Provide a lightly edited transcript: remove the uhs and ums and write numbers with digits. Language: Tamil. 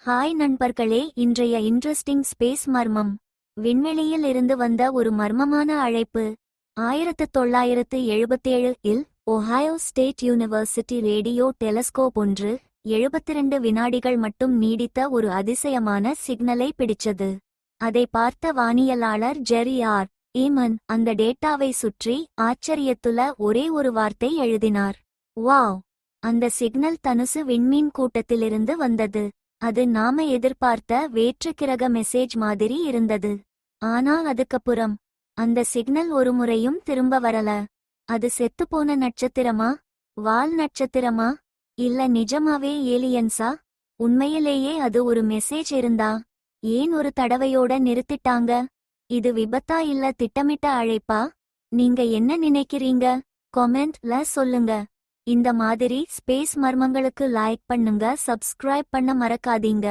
ஹாய் நண்பர்களே, இன்றைய இன்ட்ரெஸ்டிங் ஸ்பேஸ் மர்மம். விண்வெளியில் இருந்து வந்த ஒரு மர்மமான அழைப்பு. 1977 இல் Ohio state university radio telescope ஒன்று 72 வினாடிகள் மட்டும் நீடித்த ஒரு அதிசயமான சிக்னலை பிடிச்சது. அதை பார்த்த வானியலாளர் ஜெரி ஆர். ஈமன் அந்த டேட்டாவை சுற்றி ஆச்சரியத்துல ஒரே ஒரு வார்த்தை எழுதினார். வாவ்! அந்த சிக்னல் தனுசு விண்மீன் கூட்டத்திலிருந்து வந்தது. அது நாம எதிர்பார்த்த வேற்றுக்கிரக மெசேஜ் மாதிரி இருந்தது. ஆனா அதுக்கப்புறம் அந்த சிக்னல் ஒரு முறையும் திரும்ப வரல. அது செத்துப்போன நட்சத்திரமா, வால் நட்சத்திரமா, இல்ல நிஜமாவே ஏலியன்ஸா? உண்மையிலேயே அது ஒரு மெசேஜ் இருந்தா ஏன் ஒரு தடவையோட நிறுத்திட்டாங்க? இது விபத்தா இல்ல திட்டமிட்ட அழைப்பா? நீங்க என்ன நினைக்கிறீங்க? காமெண்ட்ல சொல்லுங்க. இந்த மாதிரி ஸ்பேஸ் மர்மங்களுக்கு லைக் பண்ணுங்க, சப்ஸ்கிரைப் பண்ண மறக்காதீங்க.